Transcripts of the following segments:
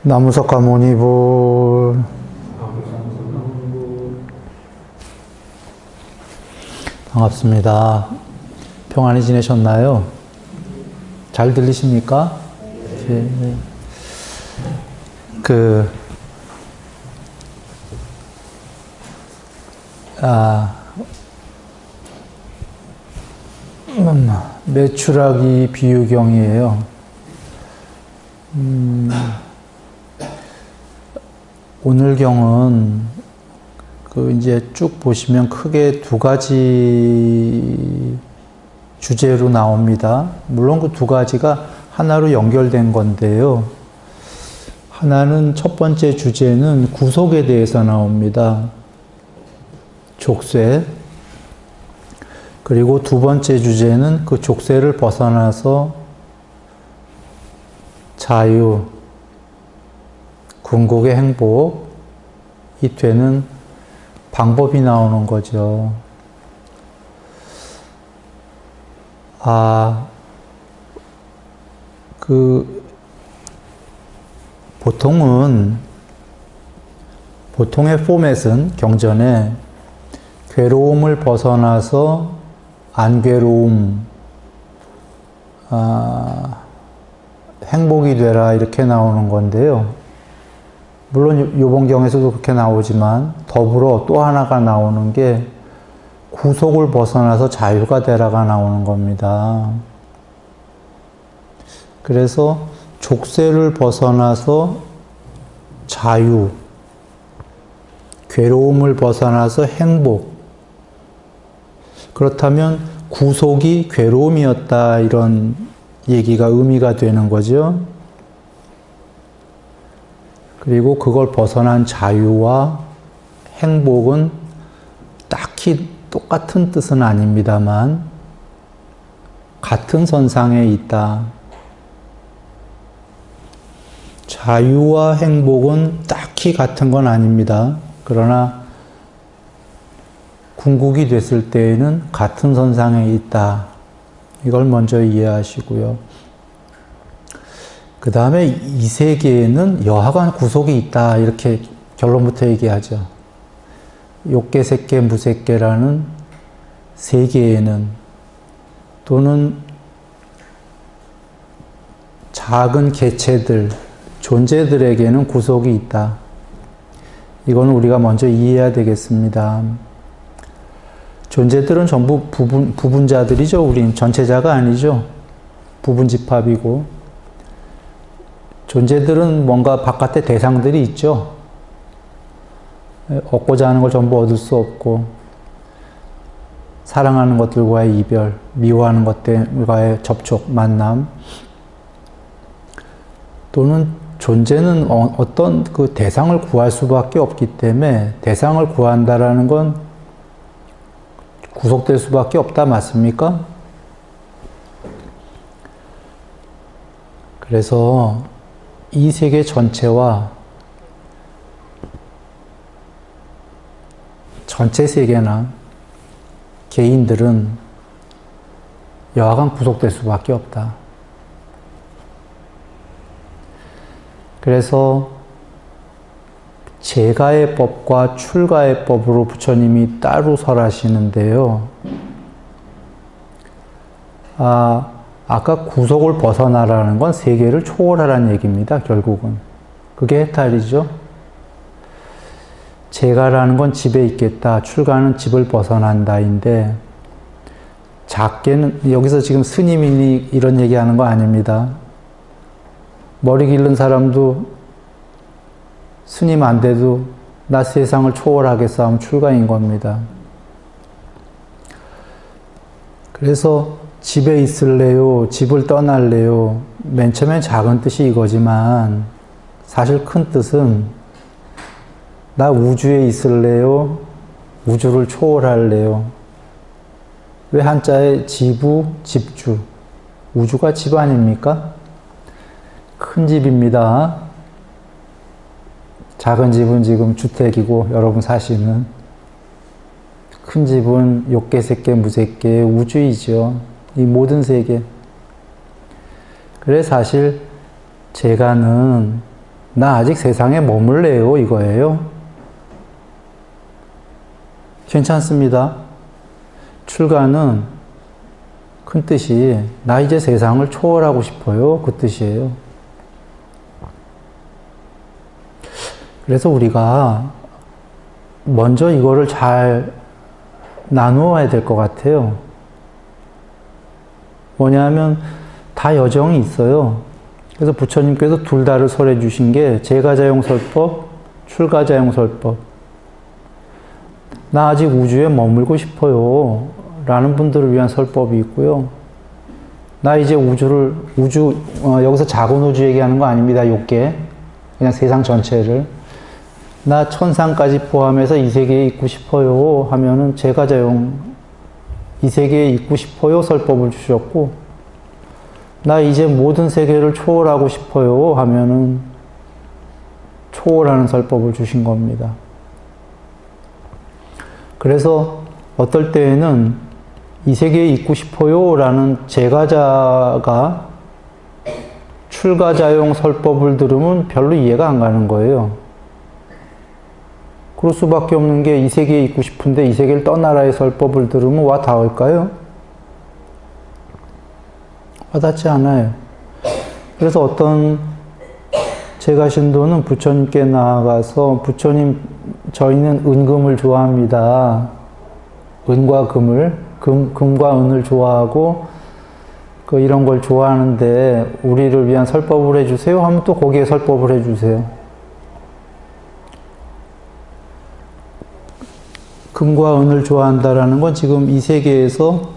나무석가모니불. 반갑습니다. 평안히 지내셨나요? 잘 들리십니까? 네. 매출하기 비유경이에요. 오늘 경은 이제 쭉 보시면 크게 두 가지 주제로 나옵니다. 물론 그 두 가지가 하나로 연결된 건데요. 하나는 첫 번째 주제는 구속에 대해서 나옵니다. 족쇄. 그리고 두 번째 주제는 그 족쇄를 벗어나서 자유, 궁극의 행복이 되는 방법이 나오는 거죠. 보통의 포맷은 경전에 괴로움을 벗어나서 안괴로움, 행복이 되라 이렇게 나오는 건데요. 물론 요번 경에서도 그렇게 나오지만 더불어 또 하나가 나오는 게 구속을 벗어나서 자유가 되라가 나오는 겁니다. 그래서 족쇄를 벗어나서 자유, 괴로움을 벗어나서 행복. 그렇다면 구속이 괴로움이었다 이런 얘기가 의미가 되는 거죠. 그리고 그걸 벗어난 자유와 행복은 딱히 똑같은 뜻은 아닙니다만 같은 선상에 있다. 자유와 행복은 딱히 같은 건 아닙니다. 그러나 궁극이 됐을 때에는 같은 선상에 있다. 이걸 먼저 이해하시고요. 그 다음에 이 세계에는 여하간 구속이 있다. 이렇게 결론부터 얘기하죠. 욕계, 색계, 무색계라는 세계에는 또는 작은 개체들, 존재들에게는 구속이 있다. 이거는 우리가 먼저 이해해야 되겠습니다. 존재들은 전부 부분자들이죠. 우린 전체자가 아니죠. 부분집합이고 존재들은 뭔가 바깥에 대상들이 있죠. 얻고자 하는 걸 전부 얻을 수 없고 사랑하는 것들과의 이별, 미워하는 것들과의 접촉, 만남 또는 존재는 어떤 그 대상을 구할 수밖에 없기 때문에 대상을 구한다라는 건 구속될 수밖에 없다 맞습니까? 그래서 이 세계 전체와 전체 세계나 개인들은 여하간 구속될 수밖에 없다. 그래서 재가의 법과 출가의 법으로 부처님이 따로 설하시는데요. 아까 구속을 벗어나라는 건 세계를 초월하라는 얘기입니다. 결국은. 그게 해탈이죠. 재가라는 건 집에 있겠다. 출가는 집을 벗어난다인데 작게는 여기서 지금 스님이 이런 얘기하는 거 아닙니다. 머리 기른 사람도 스님 안 돼도 나 세상을 초월하겠어 하면 출가인 겁니다. 그래서 집에 있을래요? 집을 떠날래요? 맨 처음엔 작은 뜻이 이거지만 사실 큰 뜻은 나 우주에 있을래요? 우주를 초월할래요? 왜 한자에 지부, 집주? 우주가 집 아닙니까? 큰 집입니다. 작은 집은 지금 주택이고 여러분 사시는 큰 집은 욕계, 색계, 무색계, 우주이죠. 이 모든 세계. 그래 사실 재가는 나 아직 세상에 머물래요 이거예요. 괜찮습니다. 출가는 큰 뜻이 나 이제 세상을 초월하고 싶어요 그 뜻이에요. 그래서 우리가 먼저 이거를 잘 나누어야 될 것 같아요. 뭐냐면 다 여정이 있어요. 그래서 부처님께서 둘 다를 설해 주신 게 제가자용설법, 출가자용설법. 나 아직 우주에 머물고 싶어요 라는 분들을 위한 설법이 있고요. 나 이제 여기서 작은 우주 얘기하는 거 아닙니다. 요게 그냥 세상 전체를. 나 천상까지 포함해서 이 세계에 있고 싶어요 하면은 제가자용 이 세계에 있고 싶어요 설법을 주셨고, 나 이제 모든 세계를 초월하고 싶어요 하면은 초월하는 설법을 주신 겁니다. 그래서 어떨 때에는 이 세계에 있고 싶어요 라는 제가자가 출가자용 설법을 들으면 별로 이해가 안 가는 거예요. 그럴 수밖에 없는 게 이 세계에 있고 싶은데 이 세계를 떠나라의 설법을 들으면 와 닿을까요? 와닿지 않아요. 그래서 어떤 제가신도는 부처님께 나아가서 부처님 저희는 은금을 좋아합니다. 은과 금을 금과 은을 좋아하고 이런 걸 좋아하는데 우리를 위한 설법을 해주세요 하면 또 거기에 설법을 해주세요. 금과 은을 좋아한다라는 건 지금 이 세계에서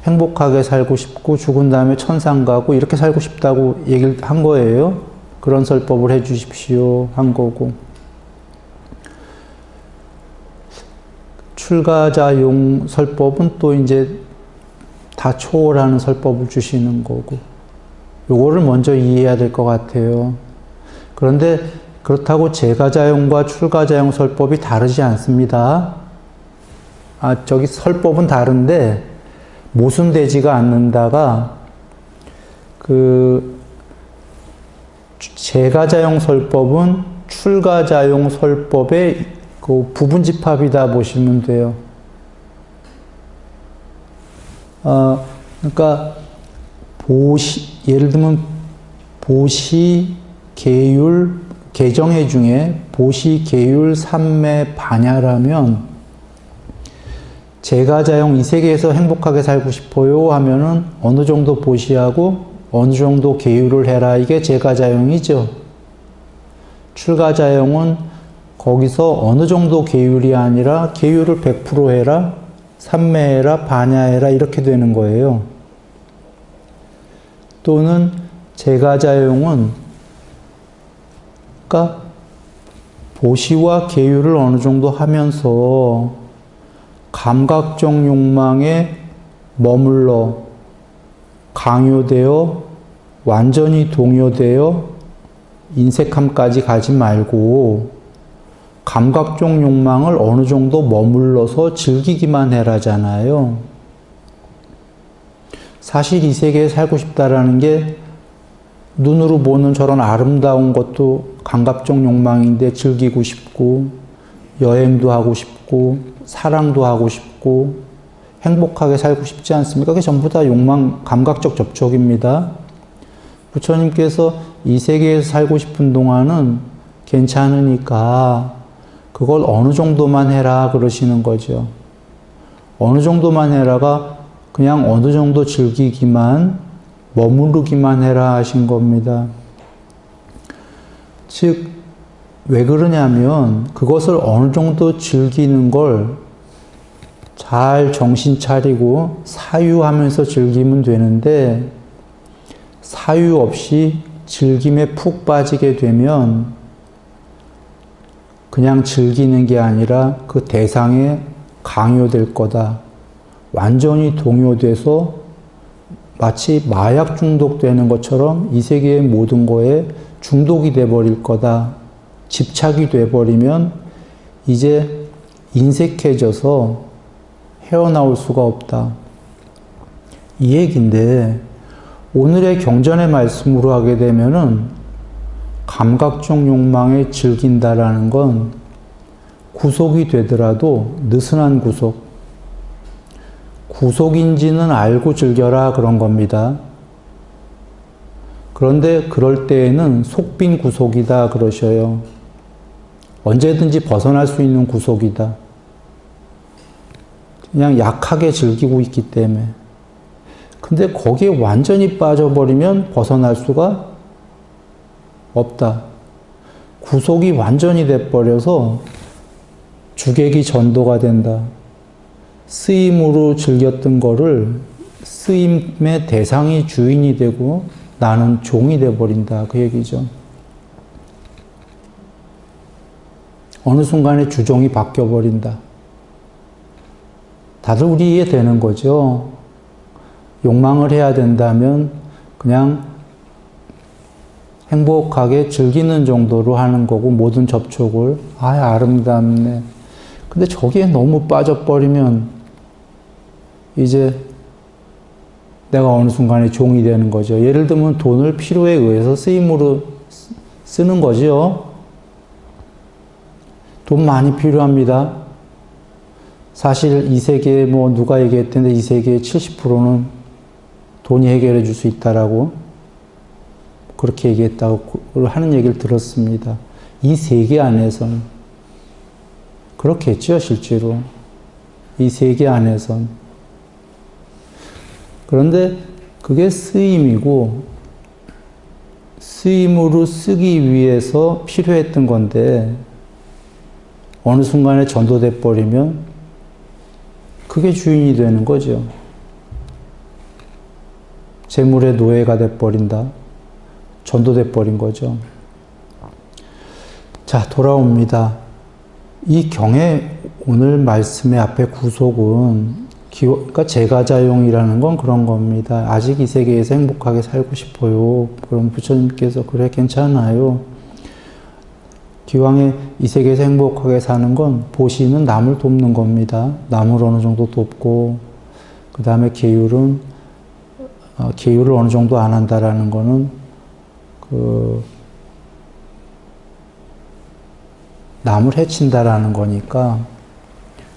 행복하게 살고 싶고 죽은 다음에 천상 가고 이렇게 살고 싶다고 얘기를 한 거예요. 그런 설법을 해 주십시오 한 거고, 출가자용 설법은 또 이제 다 초월하는 설법을 주시는 거고, 요거를 먼저 이해해야 될 것 같아요. 그런데 그렇다고 제가자용과 출가자용 설법이 다르지 않습니다. 저기 설법은 다른데 모순되지가 않는다가 제가자용 설법은 출가자용 설법의 부분집합이다 보시면 돼요. 그러니까 예를 들면 보시, 계율, 개정해 중에 보시, 계율, 삼매, 반야라면 제가자용 이 세계에서 행복하게 살고 싶어요 하면은 어느 정도 보시하고 어느 정도 계율을 해라, 이게 제가자용이죠. 출가자용은 거기서 어느 정도 계율이 아니라 계율을 100% 해라, 삼매해라, 반야해라 이렇게 되는 거예요. 또는 제가자용은 그러니까 보시와 계율을 어느 정도 하면서 감각적 욕망에 머물러 강요되어 완전히 동요되어 인색함까지 가지 말고 감각적 욕망을 어느 정도 머물러서 즐기기만 해라잖아요. 사실 이 세계에 살고 싶다라는 게 눈으로 보는 저런 아름다운 것도 감각적 욕망인데 즐기고 싶고, 여행도 하고 싶고, 사랑도 하고 싶고, 행복하게 살고 싶지 않습니까? 그게 전부 다 욕망, 감각적 접촉입니다. 부처님께서 이 세계에서 살고 싶은 동안은 괜찮으니까 그걸 어느 정도만 해라 그러시는 거죠. 어느 정도만 해라가 그냥 어느 정도 즐기기만, 머무르기만 해라 하신 겁니다. 즉, 왜 그러냐면 그것을 어느 정도 즐기는 걸 잘 정신 차리고 사유하면서 즐기면 되는데, 사유 없이 즐김에 푹 빠지게 되면 그냥 즐기는 게 아니라 그 대상에 강요될 거다. 완전히 동요돼서 마치 마약 중독되는 것처럼 이 세계의 모든 거에 중독이 돼버릴 거다. 집착이 돼버리면 이제 인색해져서 헤어나올 수가 없다. 이 얘기인데 오늘의 경전의 말씀으로 하게 되면은 감각적 욕망에 즐긴다라는 건 구속이 되더라도 느슨한 구속, 구속인지는 알고 즐겨라 그런 겁니다. 그런데 그럴 때에는 속빈 구속이다 그러셔요. 언제든지 벗어날 수 있는 구속이다. 그냥 약하게 즐기고 있기 때문에. 근데 거기에 완전히 빠져버리면 벗어날 수가 없다. 구속이 완전히 돼버려서 주객이 전도가 된다. 쓰임으로 즐겼던 거를 쓰임의 대상이 주인이 되고 나는 종이 돼버린다. 그 얘기죠. 어느 순간에 주종이 바뀌어버린다. 다들 우리 이해되는 거죠. 욕망을 해야 된다면 그냥 행복하게 즐기는 정도로 하는 거고 모든 접촉을 아름답네. 근데 저기에 너무 빠져버리면 이제 내가 어느 순간에 종이 되는 거죠. 예를 들면 돈을 필요에 의해서 쓰임으로 쓰는 거죠. 돈 많이 필요합니다. 사실 이 세계에 누가 얘기했던데 이 세계의 70%는 돈이 해결해 줄 수 있다라고 그렇게 얘기했다고 하는 얘기를 들었습니다. 이 세계 안에선 그렇게 했죠, 실제로. 이 세계 안에선. 그런데 그게 쓰임이고 쓰임으로 쓰기 위해서 필요했던 건데 어느 순간에 전도돼 버리면 그게 주인이 되는 거죠. 재물의 노예가 돼 버린다. 전도돼 버린 거죠. 자, 돌아옵니다. 이 경의 오늘 말씀의 앞에 구속은 그러니까 제가자용이라는 건 그런 겁니다. 아직 이 세계에서 행복하게 살고 싶어요. 그럼 부처님께서 그래 괜찮아요. 기왕에 이 세계에서 행복하게 사는 건 보시는 남을 돕는 겁니다. 남을 어느 정도 돕고 그 다음에 계율을 어느 정도 안 한다라는 거는 남을 해친다라는 거니까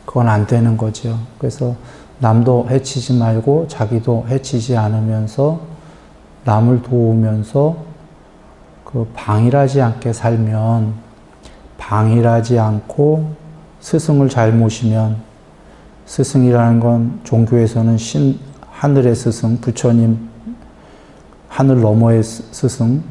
그건 안 되는 거죠. 그래서 남도 해치지 말고 자기도 해치지 않으면서 남을 도우면서 방일하지 않게 살면 방일하지 않고 스승을 잘 모시면 스승이라는 건 종교에서는 하늘의 스승, 부처님 하늘 너머의 스승,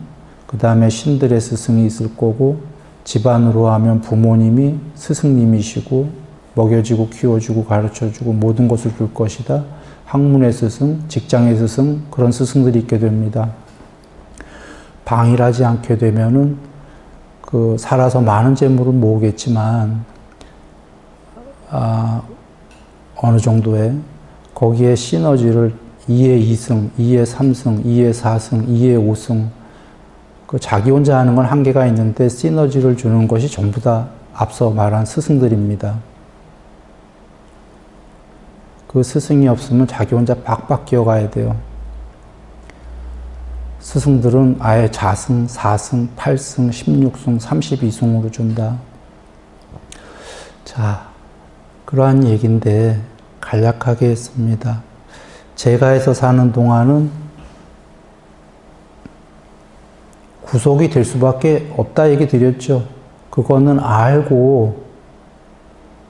그 다음에 신들의 스승이 있을 거고 집안으로 하면 부모님이 스승님이시고 먹여주고 키워주고 가르쳐주고 모든 것을 줄 것이다. 학문의 스승, 직장의 스승 그런 스승들이 있게 됩니다. 방일하지 않게 되면은 살아서 많은 재물을 모으겠지만 어느 정도의 거기에 시너지를 2의 2승, 2의 3승, 2의 4승, 2의 5승 자기 혼자 하는 건 한계가 있는데 시너지를 주는 것이 전부 다 앞서 말한 스승들입니다. 그 스승이 없으면 자기 혼자 박박 기어가야 돼요. 스승들은 아예 자승, 4승, 8승, 16승, 32승으로 준다. 자, 그러한 얘기인데 간략하게 했습니다. 제가에서 사는 동안은 구속이 될 수밖에 없다 얘기 드렸죠. 그거는 알고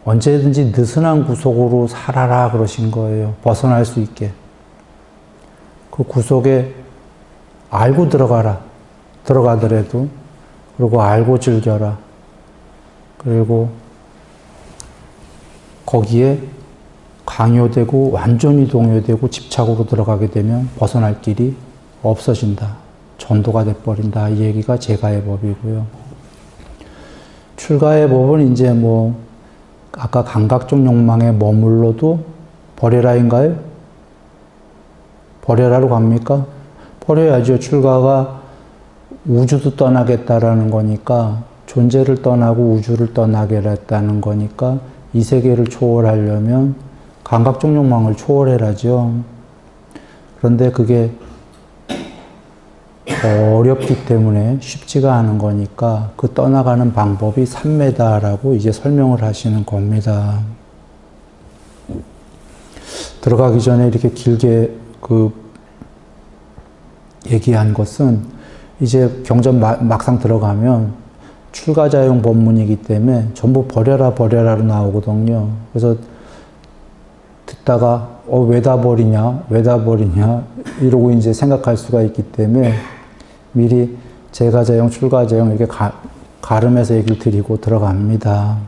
언제든지 느슨한 구속으로 살아라 그러신 거예요. 벗어날 수 있게. 그 구속에 알고 들어가더라도 그리고 알고 즐겨라. 그리고 거기에 강요되고 완전히 동요되고 집착으로 들어가게 되면 벗어날 길이 없어진다. 전도가 돼버린다. 이 얘기가 제가의 법이고요. 출가의 법은 이제 아까 감각적 욕망에 머물러도 버려라인가요? 버려라로 갑니까? 버려야죠. 출가가 우주도 떠나겠다라는 거니까 존재를 떠나고 우주를 떠나겠다는 거니까 이 세계를 초월하려면 감각적 욕망을 초월해라죠. 그런데 그게 어렵기 때문에 쉽지가 않은 거니까 그 떠나가는 방법이 삼매다라고 이제 설명을 하시는 겁니다. 들어가기 전에 이렇게 길게 얘기한 것은 이제 경전 막상 들어가면 출가자용 법문이기 때문에 전부 버려라로 나오거든요. 그래서 듣다가 왜 다 버리냐 이러고 이제 생각할 수가 있기 때문에 미리 재가자용, 출가자용 이렇게 가름해서 얘기를 드리고 들어갑니다.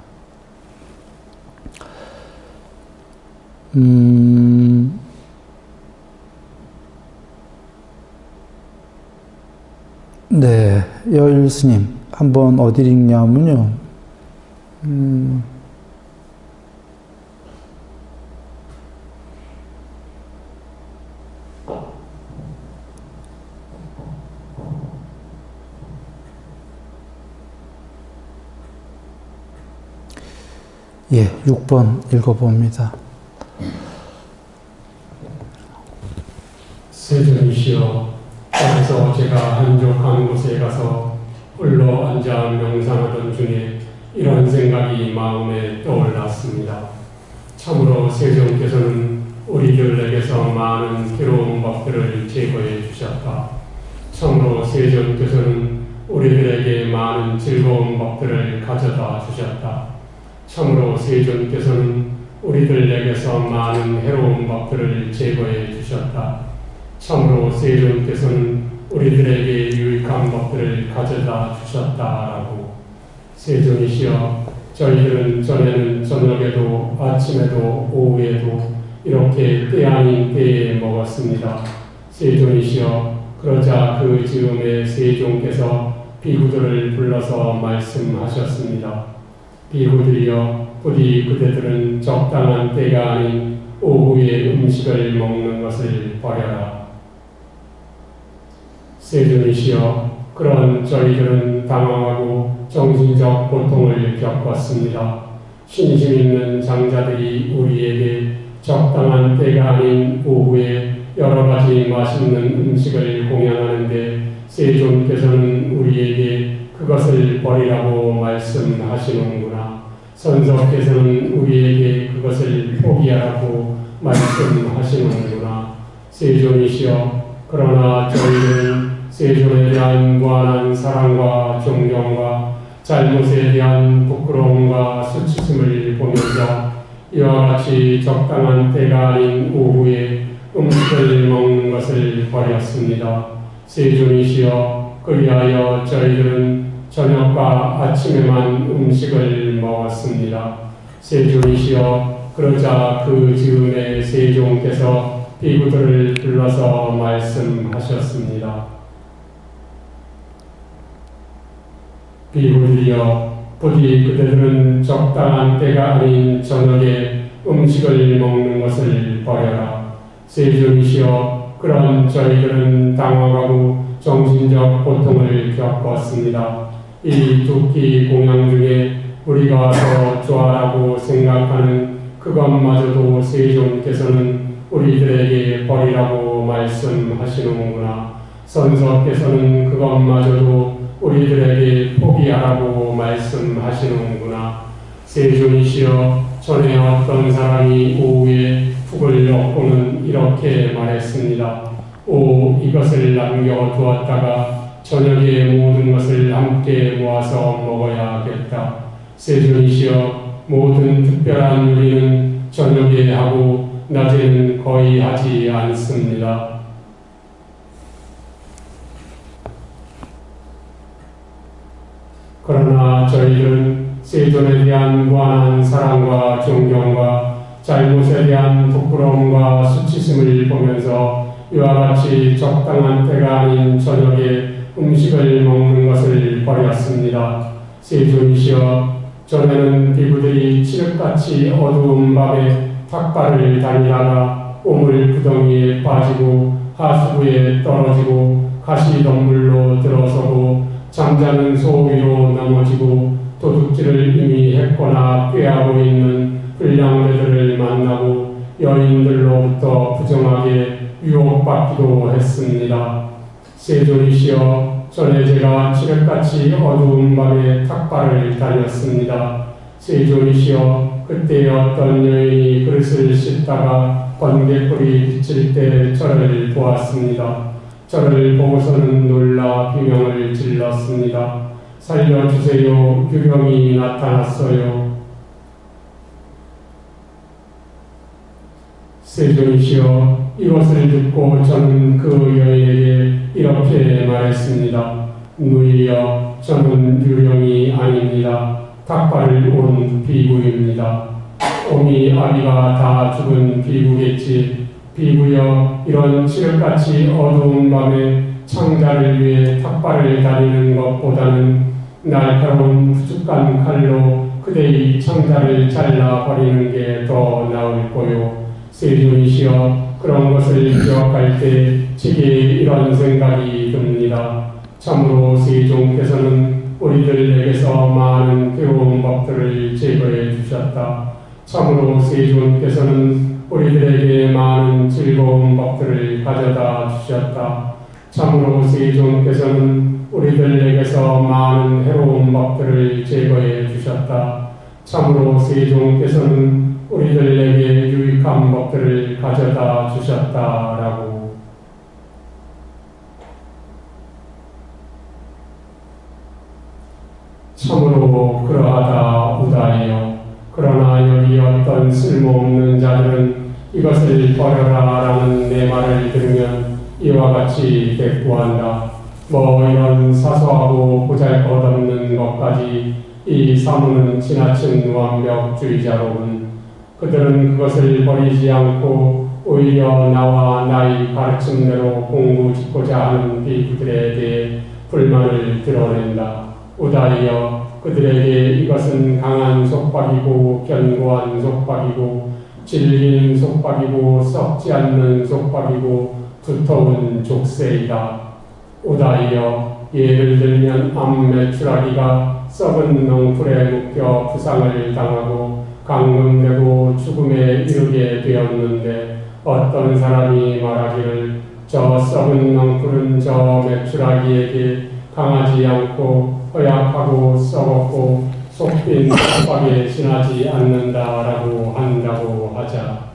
네, 여일스님 한번 어디 읽냐면요. 예, 6번 읽어봅니다. 세존이시여, 그래서 제가 한적한 곳에 가서 홀로 앉아 명상하던 중에 이런 생각이 마음에 떠올랐습니다. 참으로 세존께서는 우리들에게서 많은 괴로운 법들을 제거해 주셨다. 참으로 세존께서는 우리들에게 많은 즐거운 법들을 가져다 주셨다. 참으로 세존께서는 우리들에게서 많은 해로운 법들을 제거해 주셨다. 참으로 세존께서는 우리들에게 유익한 법들을 가져다 주셨다라고. 세존이시여, 저희들은 전에는 저녁에도 아침에도 오후에도 이렇게 때 아닌 때에 먹었습니다. 세존이시여, 그러자 그 즈음에 세존께서 비구들을 불러서 말씀하셨습니다. 비구들이여, 부디 그대들은 적당한 때가 아닌 오후에 음식을 먹는 것을 버려라. 세존이시여, 그런 저희들은 당황하고 정신적 고통을 겪었습니다. 신심 있는 장자들이 우리에게 적당한 때가 아닌 오후에 여러 가지 맛있는 음식을 공양하는데 세존께서는 우리에게 그것을 버리라고 말씀하시는구나. 선석께서는 우리에게 그것을 포기하라고 말씀하시는구나. 세존이시여, 그러나 저희는 세존에 대한 무한한 사랑과 존경과 잘못에 대한 부끄러움과 수치심을 보면서 이와 같이 적당한 때가 아닌 오후에 음식을 먹는 것을 버렸습니다. 세존이시여, 그리하여 저희들은 저녁과 아침에만 음식을 먹었습니다. 세존이시여, 그러자 그 즈음에 세존께서 비구들을 불러서 말씀하셨습니다. 비구들이여, 부디 그대들은 적당한 때가 아닌 저녁에 음식을 먹는 것을 버려라. 세존이시여, 그런 저희들은 당황하고 정신적 고통을 겪었습니다. 이 두 끼 공양 중에 우리가 더 좋아라고 생각하는 그것마저도 세존께서는 우리들에게 버리라고 말씀하시는구나. 선석께서는 그것마저도 우리들에게 포기하라고 말씀하시는구나. 세존이시여, 전에 어떤 사람이 오후에 푹을 얻고는 이렇게 말했습니다. 오, 이것을 남겨두었다가 저녁에 모든 것을 함께 모아서 먹어야겠다. 세존이시여, 모든 특별한 요리는 저녁에 하고 낮에는 거의 하지 않습니다. 그러나 저희들은 세존에 대한 무한한 사랑과 존경과 잘못에 대한 부끄러움과 수치심을 보면서 이와 같이 적당한 때가 아닌 저녁에 음식을 먹는 것을 버렸습니다. 세존이시여, 전에는 비구들이 칠흑같이 어두운 밤에 탁발을 다니다가 오물 구덩이에 빠지고 하수구에 떨어지고 가시덤불로 들어서고 잠자는 소 위로 넘어지고 도둑질을 이미 했거나 꾀하고 있는 불량배들을 만나고 여인들로부터 부정하게 유혹받기도 했습니다. 세존이시여, 전에 제가 칠흑같이 어두운 밤에 탁발을 다녔습니다. 세존이시여, 그때 어떤 여인이 그릇을 씻다가 번갯불이 비칠 때 저를 보았습니다. 저를 보고서는 놀라 비명을 질렀습니다. 살려주세요. 유령이 나타났어요. 세존이시여, 이것을 듣고 저는 그 여인에게 이렇게 말했습니다. 누이여, 저는 유령이 아닙니다. 탁발을 온 비구입니다. 오미 아비가 다 죽은 비구겠지. 비구여, 이런 칠흑같이 어두운 밤에 창자를 위해 탁발을 다니는 것보다는 날카로운 푸죽한 칼로 그대의 창자를 잘라버리는 게 더 나을 거요. 세존이시여, 그런 것을 기억할 때 제게 이런 생각이 듭니다. 참으로 세존께서는 우리들에게서 많은 괴로운 법들을 제거해 주셨다. 참으로 세존께서는 우리들에게 많은 즐거운 법들을 가져다 주셨다. 참으로 세존께서는 우리들에게서 많은 해로운 법들을 제거해 주셨다. 참으로 세존께서는 우리들에게 유익한 법들을 가져다 주셨다라고. 참으로 그러하다 우다이여. 그러나 여기 어떤 쓸모없는 자들은 이것을 버려라라는 내 말을 들으면 이와 같이 대꾸한다. 뭐 이런 사소하고 보잘것없는 것까지 이 사무는 지나친 완벽주의자로군. 그들은 그것을 버리지 않고 오히려 나와 나의 가르침대로 공부 짓고자 하는 비구들에 대해 불만을 드러낸다. 우다이여, 그들에게 이것은 강한 속박이고 견고한 속박이고 질긴 속박이고 썩지 않는 속박이고 두터운 족쇄이다. 우다이여, 예를 들면 암메추라기가 썩은 넝쿨에 묶여 부상을 당하고 감금되고 죽음에 이르게 되었는데 어떤 사람이 말하기를 저 썩은 넝쿨은 저 메추라기에게 강하지 않고 허약하고 썩었고 속빈 속박에 지나지 않는다라고 한다고 하자.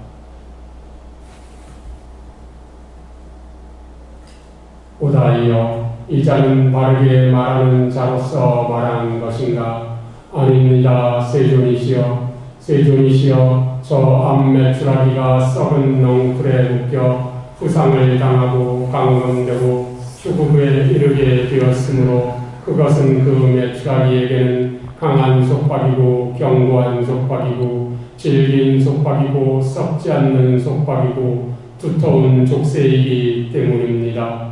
우다이여, 이 자는 바르게 말하는 자로서 말하는 것인가? 아닙니다. 세존이시여, 세존이시여, 저 암메추라기가 썩은 넝쿨에 묶여 부상을 당하고 감금되고 죽음에 이르게 되었으므로 그것은 그 메추라기에게는 강한 속박이고 견고한 속박이고 질긴 속박이고 썩지 않는 속박이고 두터운 족쇄이기 때문입니다.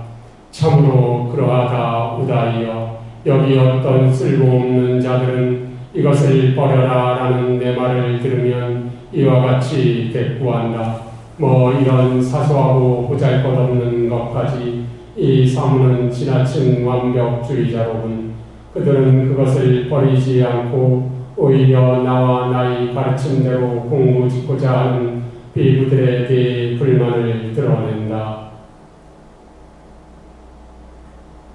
참으로 그러하다 우다이여. 여기 어떤 쓸모없는 자들은 이것을 버려라라는 내 말을 들으면 이와 같이 대꾸한다. 뭐 이런 사소하고 보잘것없는 것까지 이 사무는 지나친 완벽주의자로군. 그들은 그것을 버리지 않고 오히려 나와 나의 가르침대로 공부 짓고자 하는 비구들에 대해 불만을 드러낸다.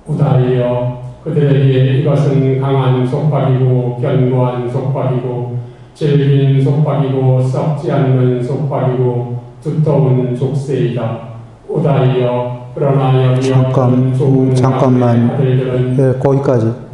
우다이여, 그들에게 이것은 강한 속박이고 견고한 속박이고 질긴 속박이고 썩지 않는 속박이고 두터운 족쇄이다. 우다이여, 그러나 여기 잠깐만, 아들들은 네, 거기까지.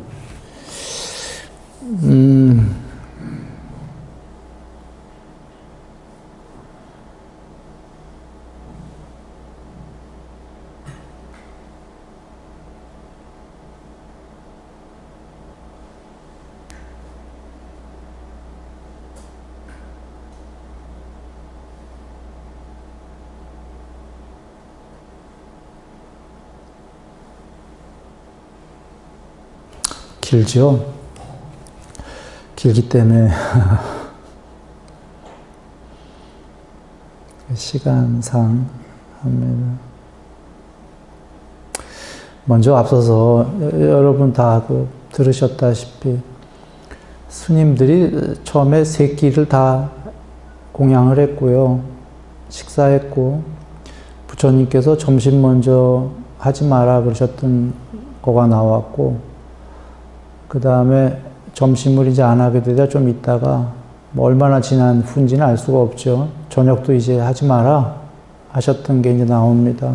길죠? 길기 때문에 시간상 합니다. 먼저 앞서서 여러분 다 들으셨다시피 스님들이 처음에 세 끼를 다 공양을 했고요. 식사했고 부처님께서 점심 먼저 하지 마라 그러셨던 거가 나왔고, 그 다음에 점심을 이제 안 하게 되다 좀 있다가 뭐 얼마나 지난 후인지는 알 수가 없죠. 저녁도 이제 하지 마라 하셨던 게 이제 나옵니다.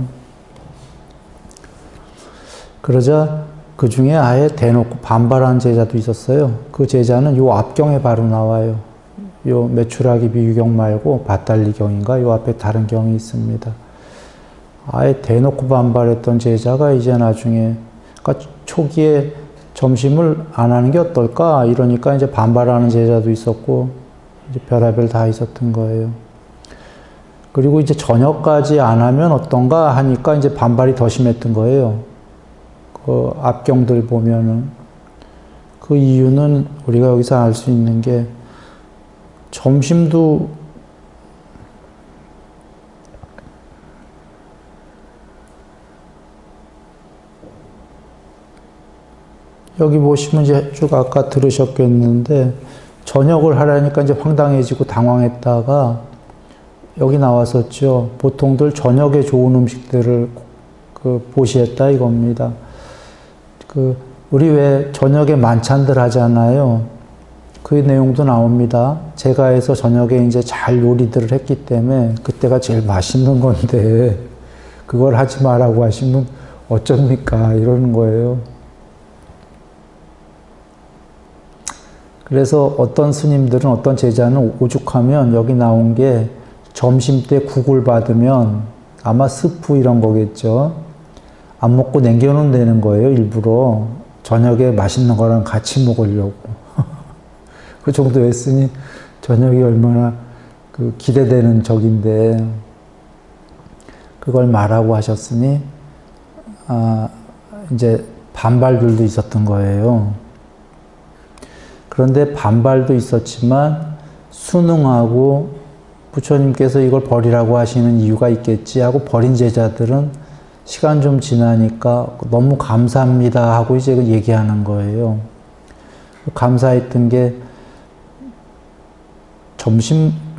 그러자 그 중에 아예 대놓고 반발하는 제자도 있었어요. 그 제자는 요 앞경에 바로 나와요. 요 메추라기 비유경 말고 밧달리경인가 요 앞에 다른 경이 있습니다. 아예 대놓고 반발했던 제자가 이제 나중에, 그러니까 초기에 점심을 안 하는 게 어떨까 이러니까 이제 반발하는 제자도 있었고 이제 별의별 다 있었던 거예요. 그리고 이제 저녁까지 안 하면 어떤가 하니까 이제 반발이 더 심했던 거예요. 그 앞경들 보면은 그 이유는 우리가 여기서 알 수 있는 게, 점심도 여기 보시면 이제 쭉 아까 들으셨겠는데, 저녁을 하라니까 이제 황당해지고 당황했다가 여기 나왔었죠. 보통들 저녁에 좋은 음식들을 보시했다 이겁니다. 우리 왜 저녁에 만찬들 하잖아요. 그 내용도 나옵니다. 제가 해서 저녁에 이제 잘 요리들을 했기 때문에 그때가 제일 맛있는 건데 그걸 하지 마라고 하시면 어쩝니까? 이러는 거예요. 그래서 어떤 스님들은, 어떤 제자는 오죽하면 여기 나온 게 점심 때 국을 받으면 아마 스프 이런 거겠죠. 안 먹고 남겨놓으면 되는 거예요, 일부러. 저녁에 맛있는 거랑 같이 먹으려고. 그 정도 했으니 저녁이 얼마나 기대되는 적인데, 그걸 말하고 하셨으니, 이제 반발들도 있었던 거예요. 그런데 반발도 있었지만 순응하고 부처님께서 이걸 버리라고 하시는 이유가 있겠지 하고 버린 제자들은 시간 좀 지나니까 너무 감사합니다 하고 이제 얘기하는 거예요. 감사했던 게,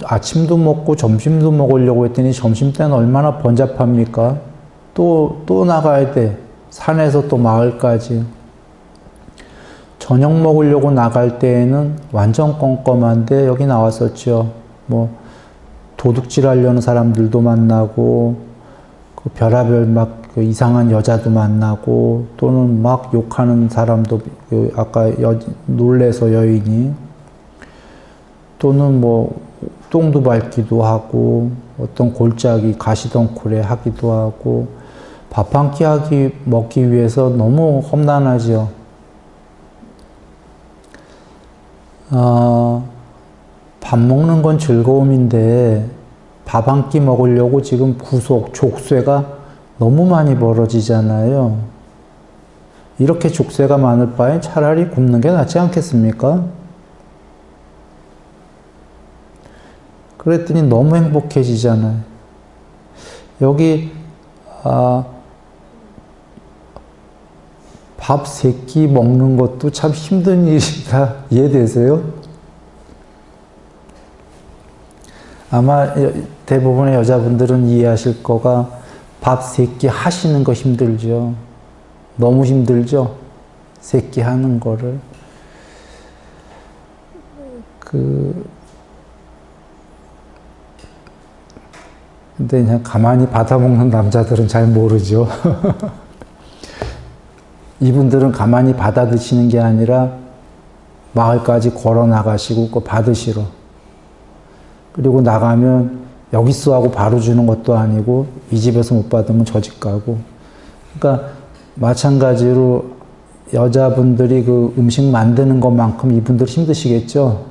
아침도 먹고 점심도 먹으려고 했더니 점심 때는 얼마나 번잡합니까? 또 나가야 돼. 산에서 또 마을까지. 저녁 먹으려고 나갈 때에는 완전 껌껌한데 여기 나왔었죠. 뭐 도둑질 하려는 사람들도 만나고, 그 별의별 그 이상한 여자도 만나고, 또는 막 욕하는 사람도, 아까 놀래서 여인이, 또는 뭐 똥도 밟기도 하고, 어떤 골짜기 가시덩굴에 하기도 하고, 밥 한 끼 먹기 위해서 너무 험난하죠. 밥 먹는 건 즐거움인데 밥 한 끼 먹으려고 지금 족쇄가 너무 많이 벌어지잖아요. 이렇게 족쇄가 많을 바엔 차라리 굶는 게 낫지 않겠습니까? 그랬더니 너무 행복해지잖아요. 여기 밥 3끼 먹는 것도 참 힘든 일이다. 이해되세요? 아마 대부분의 여자분들은 이해하실 거가, 밥 3끼 하시는 거 힘들죠. 너무 힘들죠? 3끼 하는 거를. 근데 그냥 가만히 받아먹는 남자들은 잘 모르죠. 이분들은 가만히 받아 드시는 게 아니라 마을까지 걸어 나가시고 그거 받으시러. 그리고 나가면 여기 있어 하고 바로 주는 것도 아니고 이 집에서 못 받으면 저 집 가고. 그러니까 마찬가지로 여자분들이 그 음식 만드는 것만큼 이분들 힘드시겠죠.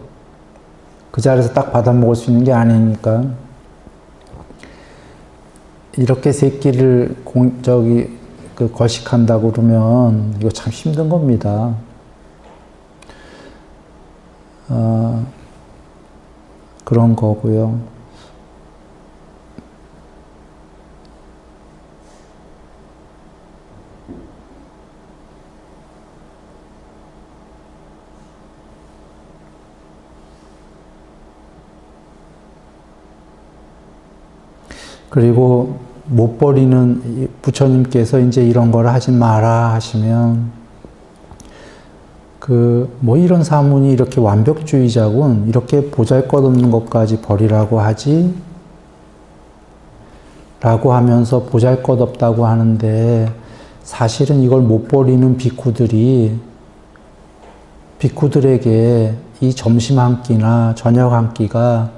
그 자리에서 딱 받아 먹을 수 있는 게 아니니까. 이렇게 3끼를 거식한다고 그러면 이거 참 힘든 겁니다. 그런 거고요. 그리고 못 버리는 부처님께서 이제 이런 걸 하지 마라 하시면 뭐 이런 사문이 이렇게 완벽주의자군 이렇게 보잘것없는 것까지 버리라고 하지 라고 하면서 보잘것없다고 하는데 사실은 이걸 못 버리는 비쿠들에게 이 점심 한 끼나 저녁 한 끼가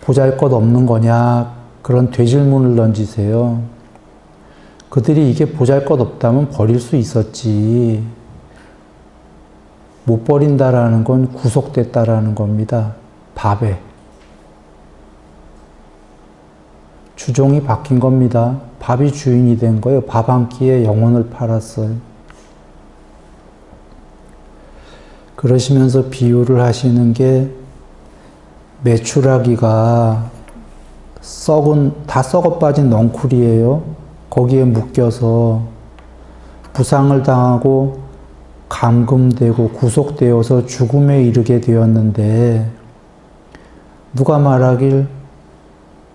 보잘것없는 거냐 그런 되질문을 던지세요. 그들이 이게 보잘것없다면 버릴 수 있었지. 못 버린다라는 건 구속됐다라는 겁니다. 밥에. 주종이 바뀐 겁니다. 밥이 주인이 된 거예요. 밥 한 끼에 영혼을 팔았어요. 그러시면서 비유를 하시는 게 메추라기가 다 썩어 빠진 넝쿨이에요. 거기에 묶여서 부상을 당하고 감금되고 구속되어서 죽음에 이르게 되었는데 누가 말하길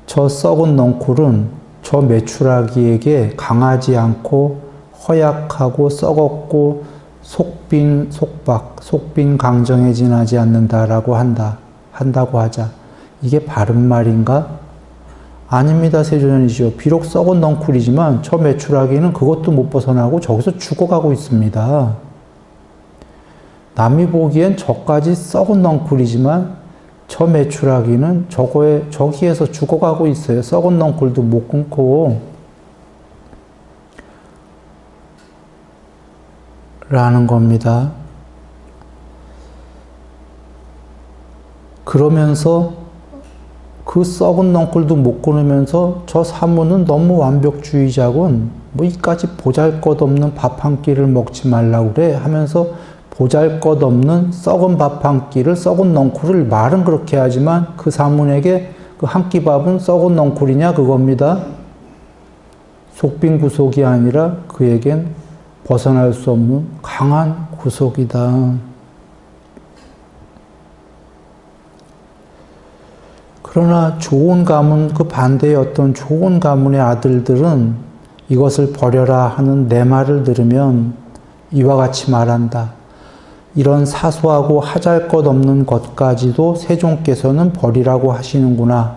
저 썩은 넝쿨은 저 메추라기에게 강하지 않고 허약하고 썩었고 속빈 강정에 지나지 않는다라고 한다고 하자. 이게 바른 말인가? 아닙니다, 세존이시여. 비록 썩은 넝쿨이지만 저 메추라기는 그것도 못 벗어나고 저기서 죽어가고 있습니다. 남이 보기엔 저까지 썩은 넝쿨이지만 저 메추라기는 저기에서 죽어가고 있어요. 썩은 넝쿨도 못 끊고. 라는 겁니다. 그러면서 그 썩은 넝쿨도 못 끊으면서 저 사무는 너무 완벽주의자군. 뭐 이까지 보잘것없는 밥 한 끼를 먹지 말라고 그래 하면서 보잘것없는 썩은 밥 한 끼를 썩은 넝쿨을 말은 그렇게 하지만 그 사문에게 그 한 끼 밥은 썩은 넝쿨이냐 그겁니다. 속빈 구속이 아니라 그에겐 벗어날 수 없는 강한 구속이다. 그러나 좋은 가문, 그 반대의 어떤 좋은 가문의 아들들은 이것을 버려라 하는 내 말을 들으면 이와 같이 말한다. 이런 사소하고 하잘것없는 것까지도 세종께서는 버리라고 하시는구나.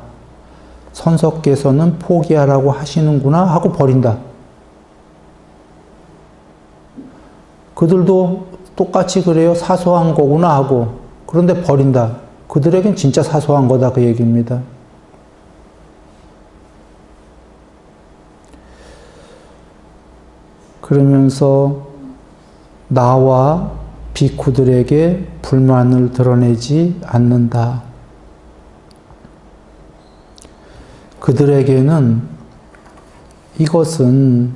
선석께서는 포기하라고 하시는구나 하고 버린다. 그들도 똑같이 그래요. 사소한 거구나 하고. 그런데 버린다. 그들에겐 진짜 사소한 거다 그 얘기입니다. 그러면서 나와 비쿠들에게 불만을 드러내지 않는다. 그들에게는 이것은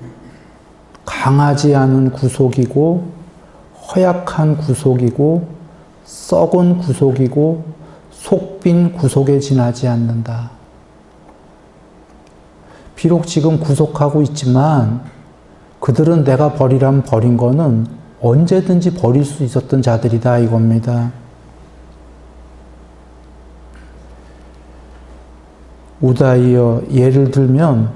강하지 않은 구속이고 허약한 구속이고 썩은 구속이고 속빈 구속에 지나지 않는다. 비록 지금 구속하고 있지만 그들은 내가 버리라면 버린 거는 언제든지 버릴 수 있었던 자들이다 이겁니다. 우다이어 예를 들면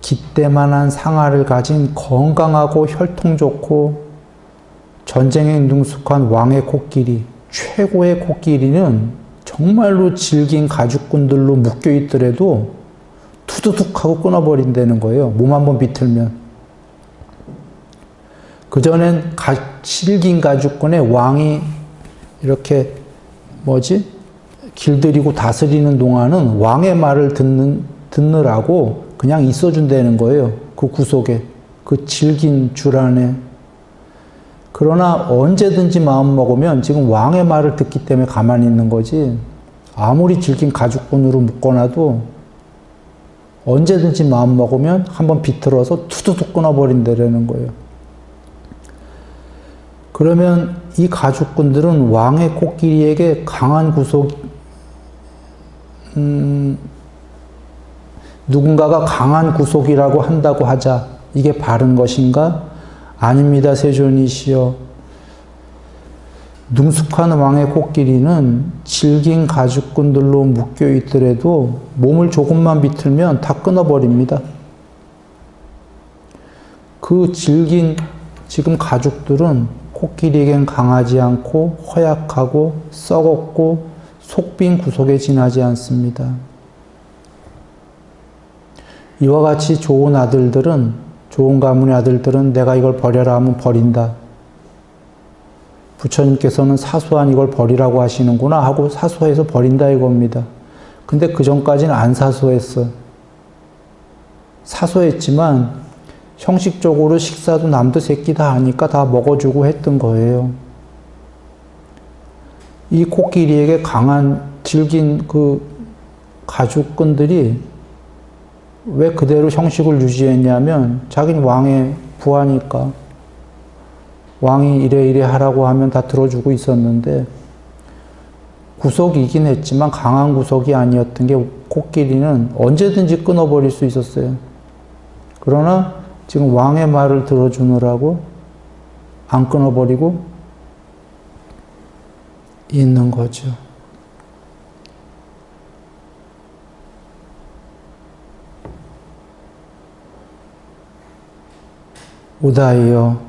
깃대만한 상아를 가진 건강하고 혈통 좋고 전쟁에 능숙한 왕의 코끼리, 최고의 코끼리는 정말로 질긴 가죽끈들로 묶여 있더라도 투두둑 하고 끊어버린다는 거예요. 몸 한번 비틀면. 그전엔 질긴 가죽끈에 왕이 이렇게 길들이고 다스리는 동안은 왕의 말을 듣느라고 그냥 있어준다는 거예요. 그 구속에. 그 질긴 줄 안에. 그러나 언제든지 마음 먹으면 지금 왕의 말을 듣기 때문에 가만히 있는 거지. 아무리 질긴 가죽끈으로 묶어놔도 언제든지 마음 먹으면 한번 비틀어서 투두둑 끊어버린다는 거예요. 그러면 이 가죽끈들은 왕의 코끼리에게 강한 누군가가 강한 구속이라고 한다고 하자. 이게 바른 것인가? 아닙니다, 세존이시여. 능숙한 왕의 코끼리는 질긴 가죽끈들로 묶여 있더라도 몸을 조금만 비틀면 다 끊어버립니다. 그 질긴 지금 가죽들은 코끼리에겐 강하지 않고 허약하고 썩었고 속빈 구석에 지나지 않습니다. 이와 같이 좋은 아들들은, 좋은 가문의 아들들은 내가 이걸 버려라 하면 버린다. 부처님께서는 사소한 이걸 버리라고 하시는구나 하고 사소해서 버린다 이겁니다. 근데 그 전까지는 안 사소했어요. 사소했지만 형식적으로 식사도 남도 새끼 다 하니까 다 먹어주고 했던 거예요. 이 코끼리에게 강한 질긴 그 가죽끈들이 왜 그대로 형식을 유지했냐면 자기는 왕의 부하니까 왕이 이래 하라고 하면 다 들어주고 있었는데 구속이긴 했지만 강한 구속이 아니었던 게 코끼리는 언제든지 끊어버릴 수 있었어요. 그러나 지금 왕의 말을 들어주느라고 안 끊어버리고 있는 거죠. 우다이요.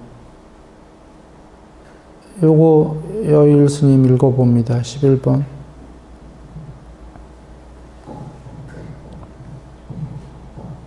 요거 여일 스님 읽어봅니다. 11번.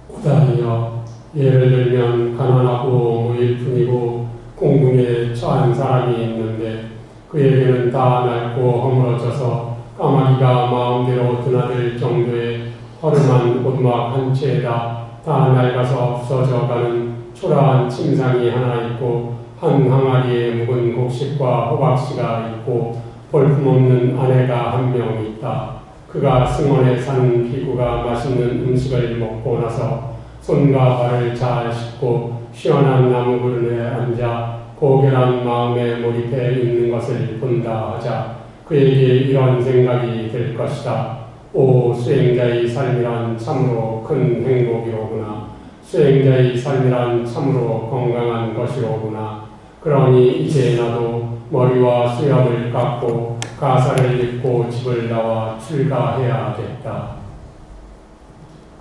우다이여, 예를 들면 가난하고 무일푼이고 공궁에 처한 사람이 있는데 그에게는 다 낡고 허물어져서 까마귀가 마음대로 드나들 정도의 허름한 오두막 한 채에다 다 낡아서 없어져가는 초라한 침상이 하나 있고 한 항아리에 묵은 곡식과 호박씨가 있고 볼품없는 아내가 한 명 있다. 그가 승원에 사는 비구가 맛있는 음식을 먹고 나서 손과 발을 잘 씻고 시원한 나무 그늘에 앉아 고결한 마음에 몰입해 있는 것을 본다 하자 그에게 이런 생각이 들 것이다. 오, 수행자의 삶이란 참으로 큰 행복이로구나. 수행자의 삶이란 참으로 건강한 것이로구나. 그러니 이제 나도 머리와 수염을 깎고 가사를 입고 집을 나와 출가해야겠다.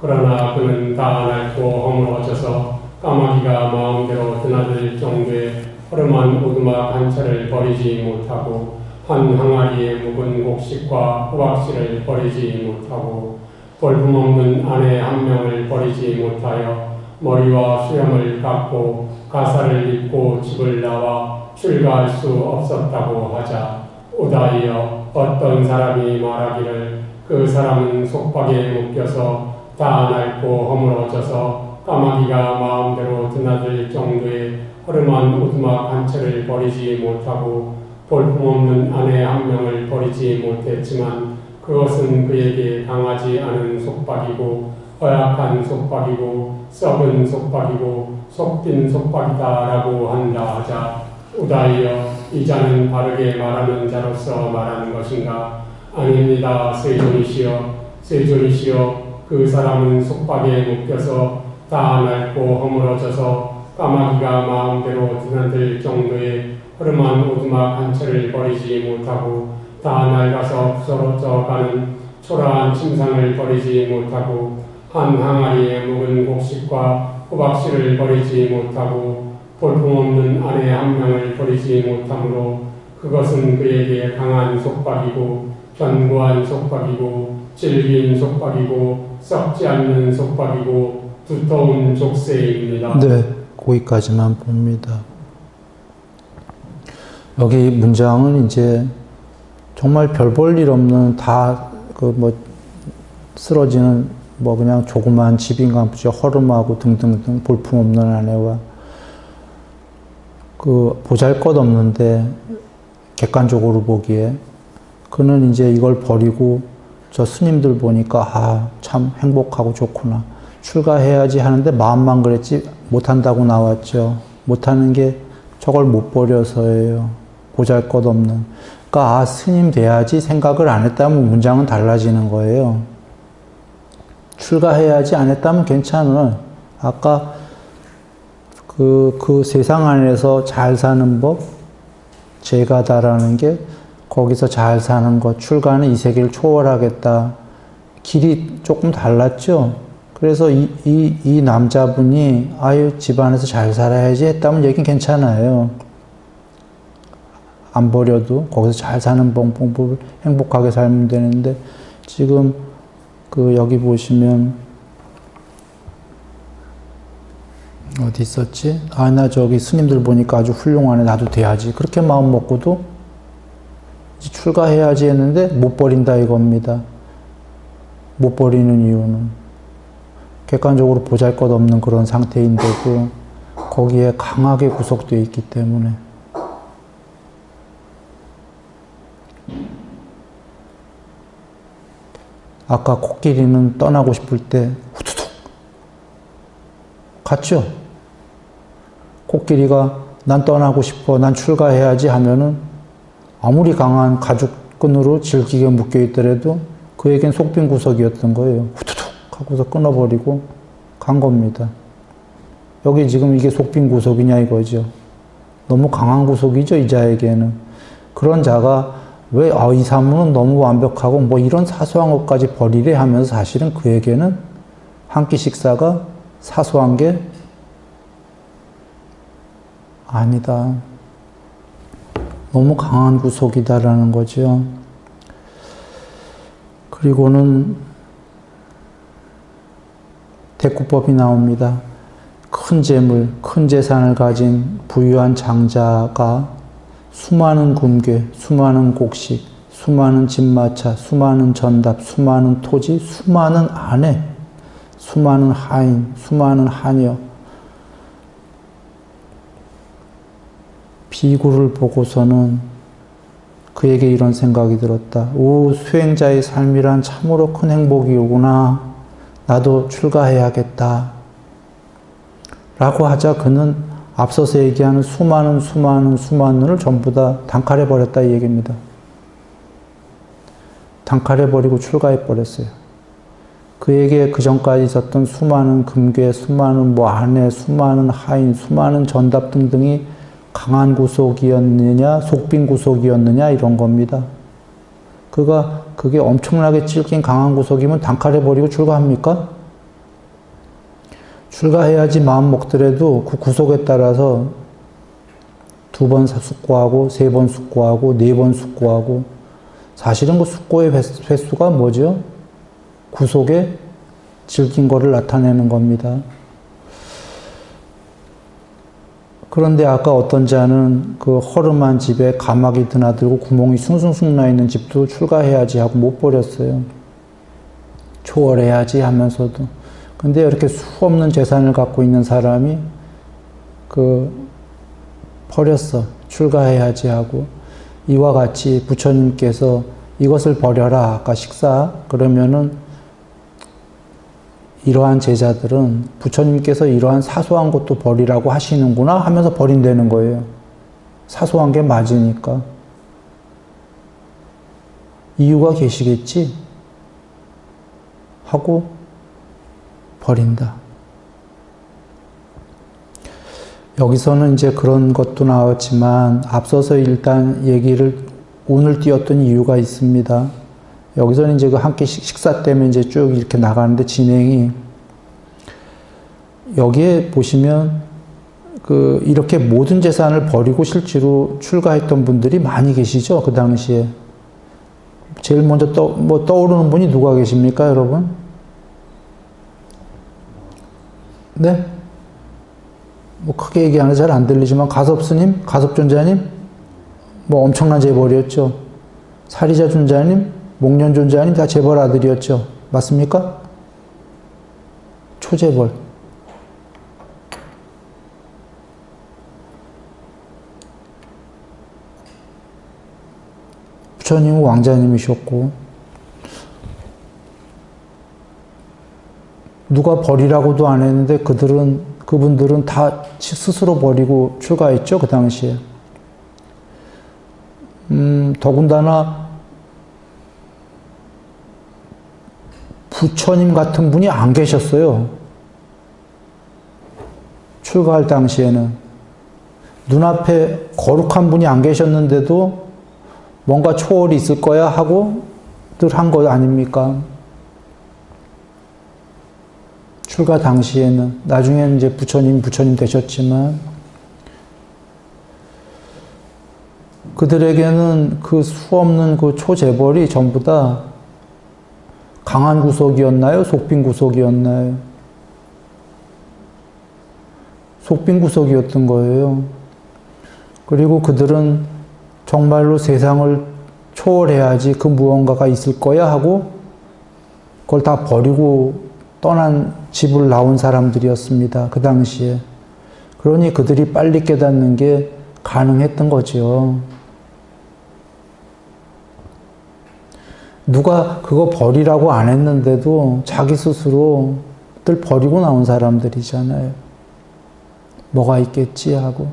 그러나 그는 다 낡고 허물어져서 까마귀가 마음대로 드나들 정도의 허름한 오두막 한 채를 버리지 못하고 한 항아리에 묵은 곡식과 호박씨를 버리지 못하고 볼품없는 아내 한 명을 버리지 못하여 머리와 수염을 깎고 가사를 입고 집을 나와 출가할 수 없었다고 하자 오다이여, 어떤 사람이 말하기를 그 사람은 속박에 묶여서 다 낡고 허물어져서 까마귀가 마음대로 드나들 정도의 허름한 오두막 한 채를 버리지 못하고 볼품없는 아내 한 명을 버리지 못했지만 그것은 그에게 강하지 않은 속박이고 허약한 속박이고 썩은 속박이고 속빈 속박이다라고 한다 하자 우다이여, 이 자는 바르게 말하는 자로서 말하는 것인가? 아닙니다. 세존이시여, 세존이시여, 그 사람은 속박에 묶여서 다 낡고 허물어져서 까마귀가 마음대로 드나들 정도의 허름한 오두막 한 채를 버리지 못하고 다 낡아서 부서져가는 초라한 침상을 버리지 못하고 한 항아리에 묵은 곡식과 호박씨를 버리지 못하고 볼품없는 아내 한 명을 버리지 못하므로 그것은 그에게 강한 속박이고 견고한 속박이고 질긴 속박이고 썩지 않는 속박이고 두터운 족쇄입니다. 네, 거기까지만 봅니다. 여기 문장은 이제 정말 별 볼 일 없는 다 쓰러지는 그냥 조그만 집인가 보죠. 허름하고 등등등 볼품없는 아내와 보잘것없는데 객관적으로 보기에 그는 이제 이걸 버리고 저 스님들 보니까 참 행복하고 좋구나. 출가해야지 하는데 마음만 그랬지 못한다고 나왔죠. 못하는 게 저걸 못 버려서예요. 보잘것없는. 그러니까 스님 돼야지 생각을 안 했다면 문장은 달라지는 거예요. 출가해야지 안 했다면 괜찮아. 아까 그 세상 안에서 잘 사는 법, 제가다라는 게 거기서 잘 사는 것, 출가는 이 세계를 초월하겠다. 길이 조금 달랐죠. 그래서 이 남자분이 아유 집안에서 잘 살아야지 했다면 얘기는 괜찮아요. 안 버려도 거기서 잘 사는 방법을 행복하게 살면 되는데 지금 그 여기 보시면 어디 있었지? 아, 나 저기 스님들 보니까 아주 훌륭하네. 나도 돼야지. 그렇게 마음 먹고도 출가해야지 했는데 못 버린다 이겁니다. 못 버리는 이유는 객관적으로 보잘것없는 그런 상태인데도 거기에 강하게 구속되어 있기 때문에 아까 코끼리는 떠나고 싶을 때 후두둑 갔죠? 코끼리가 난 떠나고 싶어, 난 출가해야지 하면은 아무리 강한 가죽끈으로 질기게 묶여 있더라도 그에겐 속빈 구석이었던 거예요. 후두둑 하고서 끊어버리고 간 겁니다. 여기 지금 이게 속빈 구석이냐 이거죠. 너무 강한 구석이죠, 이 자에게는. 그런 자가 왜, 이 사람은 너무 완벽하고 뭐 이런 사소한 것까지 버리래 하면서 사실은 그에게는 한 끼 식사가 사소한 게 아니다. 너무 강한 구속이다라는 거죠. 그리고는 대꾸법이 나옵니다. 큰 재물, 큰 재산을 가진 부유한 장자가 수많은 금괴, 수많은 곡식, 수많은 집마차, 수많은 전답, 수많은 토지, 수많은 아내, 수많은 하인, 수많은 하녀, 비구를 보고서는 그에게 이런 생각이 들었다. 오, 수행자의 삶이란 참으로 큰 행복이구나. 나도 출가해야겠다. 라고 하자 그는 앞서서 얘기하는 수많은을 전부 다 단칼해버렸다 이 얘기입니다. 단칼해버리고 출가해버렸어요. 그에게 그 전까지 있었던 수많은 금괴, 수많은 아내, 수많은 하인, 수많은 전답 등등이 강한 구속이었느냐, 속빈 구속이었느냐 이런 겁니다. 그게 엄청나게 찔긴 강한 구속이면 단칼해버리고 출가합니까? 출가해야지 마음 먹더라도 그 구속에 따라서 2번 숙고하고 3번 숙고하고 4번 숙고하고 사실은 그 숙고의 횟수가 뭐죠? 구속에 질긴 거를 나타내는 겁니다. 그런데 아까 어떤 자는 그 허름한 집에 가마귀 드나들고 구멍이 숭숭숭 나 있는 집도 출가해야지 하고 못 버렸어요. 초월해야지 하면서도. 근데 이렇게 수 없는 재산을 갖고 있는 사람이 버렸어. 출가해야지 하고. 이와 같이 부처님께서 이것을 버려라. 아까 식사. 그러면은 이러한 제자들은 부처님께서 이러한 사소한 것도 버리라고 하시는구나 하면서 버린다는 거예요. 사소한 게 맞으니까. 이유가 계시겠지? 하고 버린다. 여기서는 이제 그런 것도 나왔지만 앞서서 일단 얘기를 오늘 띄웠던 이유가 있습니다. 여기서는 이제 그 한 끼 식사 때문에 이제 쭉 이렇게 나가는데 진행이 여기에 보시면 이렇게 모든 재산을 버리고 실제로 출가했던 분들이 많이 계시죠? 그 당시에. 제일 먼저 떠오르는 분이 누가 계십니까, 여러분? 네? 크게 얘기 안 해서 잘 안 들리지만 가섭스님, 가섭존자님, 엄청난 재벌이었죠. 사리자 존자님, 목련 존자님 다 재벌 아들이었죠. 맞습니까? 초재벌. 부처님은 왕자님이셨고 누가 버리라고도 안 했는데 그분들은 다 스스로 버리고 출가했죠. 그 당시에. 더군다나 부처님 같은 분이 안 계셨어요. 출가할 당시에는. 눈앞에 거룩한 분이 안 계셨는데도 뭔가 초월이 있을 거야 하고 늘 한 거 아닙니까? 출가 당시에는. 나중에는 이제 부처님 되셨지만, 그들에게는 그 수없는 그 초재벌이 전부 다 강한 구속이었나요? 속빈 구속이었나요? 속빈 구속이었던 거예요. 그리고 그들은 정말로 세상을 초월해야지 그 무언가가 있을 거야 하고 그걸 다 버리고 떠난 집을 나온 사람들이었습니다. 그 당시에. 그러니 그들이 빨리 깨닫는 게 가능했던 거죠. 누가 그거 버리라고 안 했는데도 자기 스스로 늘 버리고 나온 사람들이잖아요. 뭐가 있겠지 하고.